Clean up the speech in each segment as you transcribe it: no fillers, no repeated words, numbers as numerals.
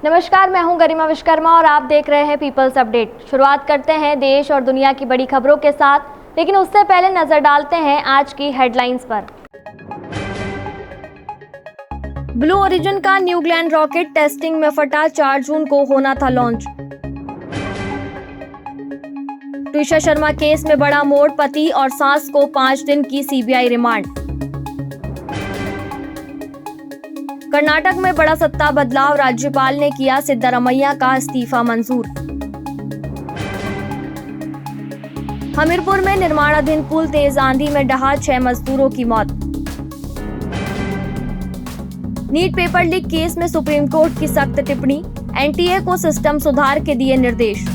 नमस्कार, मैं हूं गरिमा विश्वकर्मा और आप देख रहे हैं पीपल्स अपडेट। शुरुआत करते हैं देश और दुनिया की बड़ी खबरों के साथ, लेकिन उससे पहले नजर डालते हैं आज की हेडलाइंस पर। ब्लू ओरिजिन का न्यू ग्लेन रॉकेट टेस्टिंग में फटा, 4 जून को होना था लॉन्च। ट्विशा शर्मा केस में बड़ा मोड़, पति और सास को 5 दिन की सीबीआई रिमांड। कर्नाटक में बड़ा सत्ता बदलाव, राज्यपाल ने किया सिद्धारमैया का इस्तीफा मंजूर। हमीरपुर में निर्माणाधीन पुल तेज आंधी में ढहा, 6 मजदूरों की मौत। नीट पेपर लीक केस में सुप्रीम कोर्ट की सख्त टिप्पणी, एनटीए को सिस्टम सुधार के दिए निर्देश।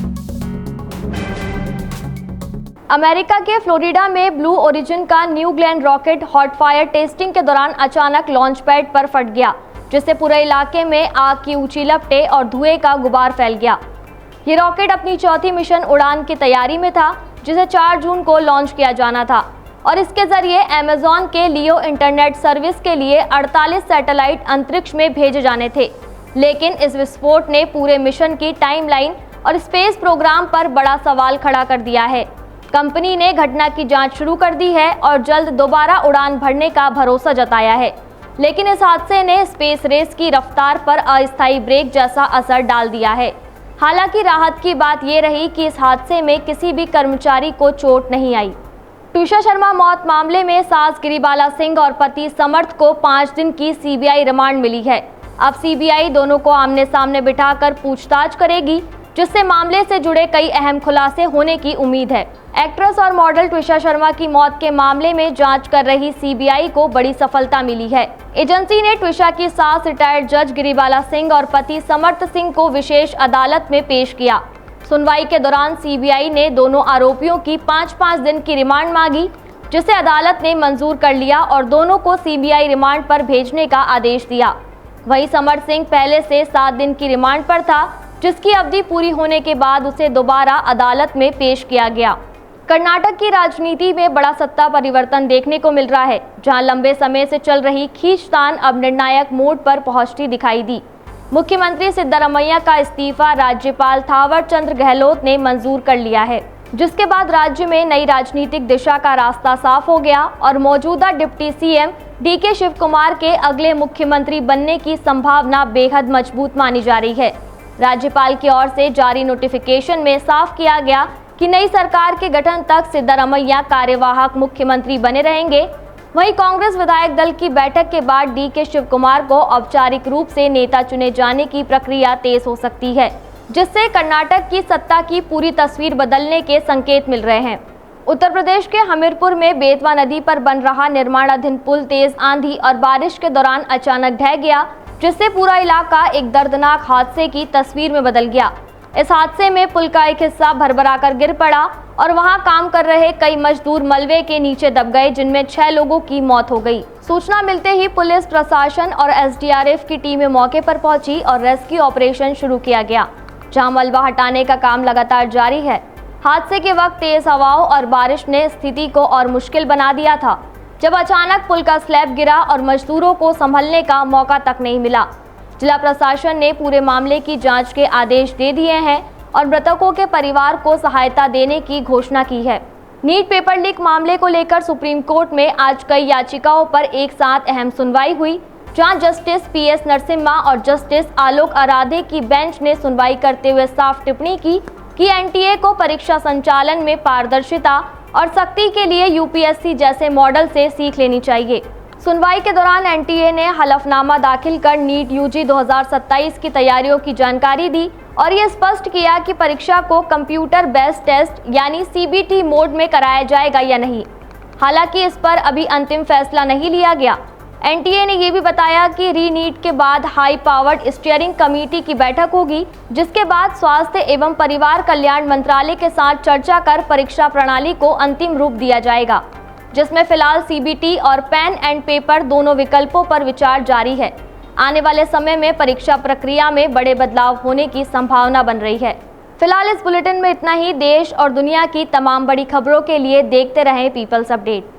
अमेरिका के फ्लोरिडा में ब्लू ओरिजिन का new Glenn rocket hot fire testing के दौरान अचानक लॉन्च पैड पर फट गया, जिससे पूरे इलाके में आग की ऊंची लपटें और धुएं का गुबार फैल गया। ये रॉकेट अपनी चौथी मिशन उड़ान की तैयारी में था, जिसे 4 जून को लॉन्च किया जाना था और इसके जरिए अमेज़न के लियो इंटरनेट सर्विस के लिए 48 सैटेलाइट अंतरिक्ष में भेजे जाने थे। लेकिन इस विस्फोट ने पूरे मिशन की टाइमलाइन और स्पेस प्रोग्राम पर बड़ा सवाल खड़ा कर दिया है। कंपनी ने घटना की जांच शुरू कर दी है और जल्द दोबारा उड़ान भरने का भरोसा जताया है, लेकिन इस हादसे ने स्पेस रेस की रफ्तार पर अस्थायी ब्रेक जैसा असर डाल दिया है। हालांकि राहत की बात यह रही कि इस हादसे में किसी भी कर्मचारी को चोट नहीं आई। ट्विशा शर्मा मौत मामले में सास गिरिबाला सिंह और पति समर्थ को 5 दिन की सीबीआई रिमांड मिली है। अब सीबीआई दोनों को आमने सामने बिठाकर पूछताछ करेगी, जिससे मामले से जुड़े कई अहम खुलासे होने की उम्मीद है। एक्ट्रेस और मॉडल ट्विशा शर्मा की मौत के मामले में जांच कर रही सीबीआई को बड़ी सफलता मिली है। एजेंसी ने ट्विशा की सास रिटायर्ड जज गिरिबाला सिंह और पति समर्थ सिंह को विशेष अदालत में पेश किया। सुनवाई के दौरान सीबीआई ने दोनों आरोपियों की 5-5 दिन की रिमांड मांगी, जिसे अदालत ने मंजूर कर लिया और दोनों को सीबीआई रिमांड पर भेजने का आदेश दिया। वहीं समर्थ सिंह पहले से 7 दिन की रिमांड पर था, जिसकी अवधि पूरी होने के बाद उसे दोबारा अदालत में पेश किया गया। कर्नाटक की राजनीति में बड़ा सत्ता परिवर्तन देखने को मिल रहा है, जहां लंबे समय से चल रही खींचतान अब निर्णायक मोड़ पर पहुंचती दिखाई दी। मुख्यमंत्री सिद्धारमैया का इस्तीफा राज्यपाल थावर चंद गहलोत ने मंजूर कर लिया है, जिसके बाद राज्य में नई राजनीतिक दिशा का रास्ता साफ हो गया और मौजूदा डिप्टी सीएम डीके शिव कुमार के अगले मुख्यमंत्री बनने की संभावना बेहद मजबूत मानी जा रही है। राज्यपाल की ओर से जारी नोटिफिकेशन में साफ किया गया कि नई सरकार के गठन तक सिद्धारमैया कार्यवाहक मुख्यमंत्री बने रहेंगे। वहीं कांग्रेस विधायक दल की बैठक के बाद डीके शिव कुमार को औपचारिक रूप से नेता चुने जाने की प्रक्रिया तेज हो सकती है, जिससे कर्नाटक की सत्ता की पूरी तस्वीर बदलने के संकेत मिल रहे हैं। उत्तर प्रदेश के हमीरपुर में बेतवा नदी पर बन रहा निर्माणाधीन पुल तेज आंधी और बारिश के दौरान अचानक ढह गया, जिससे पूरा इलाका एक दर्दनाक हादसे की तस्वीर में बदल गया। इस हादसे में पुल का एक हिस्सा भरभराकर गिर पड़ा और वहां काम कर रहे कई मजदूर मलबे के नीचे दब गए, जिनमें 6 लोगों की मौत हो गई। सूचना मिलते ही पुलिस प्रशासन और एसडीआरएफ की टीमें मौके पर पहुंची और रेस्क्यू ऑपरेशन शुरू किया गया, जहां मलबा हटाने का काम लगातार जारी है। हादसे के वक्त तेज हवाओं और बारिश ने स्थिति को और मुश्किल बना दिया था, जब अचानक पुल का स्लैब गिरा और मजदूरों को संभलने का मौका तक नहीं मिला। जिला प्रशासन ने पूरे मामले की जांच के आदेश दे दिए हैं और मृतकों के परिवार को सहायता देने की घोषणा की है। नीट पेपर लीक मामले को लेकर सुप्रीम कोर्ट में आज कई याचिकाओं पर एक साथ अहम सुनवाई हुई, जहां जस्टिस पीएस नरसिम्हा और जस्टिस आलोक आराधे की बेंच ने सुनवाई करते हुए साफ टिप्पणी की कि एनटीए को परीक्षा संचालन में पारदर्शिता और सख्ती के लिए यूपीएससी जैसे मॉडल से सीख लेनी चाहिए। सुनवाई के दौरान एनटीए ने हलफनामा दाखिल कर नीट यूजी 2027 की तैयारियों की जानकारी दी और ये स्पष्ट किया कि परीक्षा को कंप्यूटर बेस्ड टेस्ट यानी सीबीटी मोड में कराया जाएगा या नहीं। हालांकि इस पर अभी अंतिम फैसला नहीं लिया गया। एनटीए ने ये भी बताया कि री-नीट के बाद हाई पावर्ड स्टीयरिंग कमेटी की बैठक होगी, जिसके बाद स्वास्थ्य एवं परिवार कल्याण मंत्रालय के साथ चर्चा कर परीक्षा प्रणाली को अंतिम रूप दिया जाएगा, जिसमें फिलहाल सीबीटी और पेन एंड पेपर दोनों विकल्पों पर विचार जारी है। आने वाले समय में परीक्षा प्रक्रिया में बड़े बदलाव होने की संभावना बन रही है। फिलहाल इस बुलेटिन में इतना ही। देश और दुनिया की तमाम बड़ी खबरों के लिए देखते रहें पीपल्स अपडेट।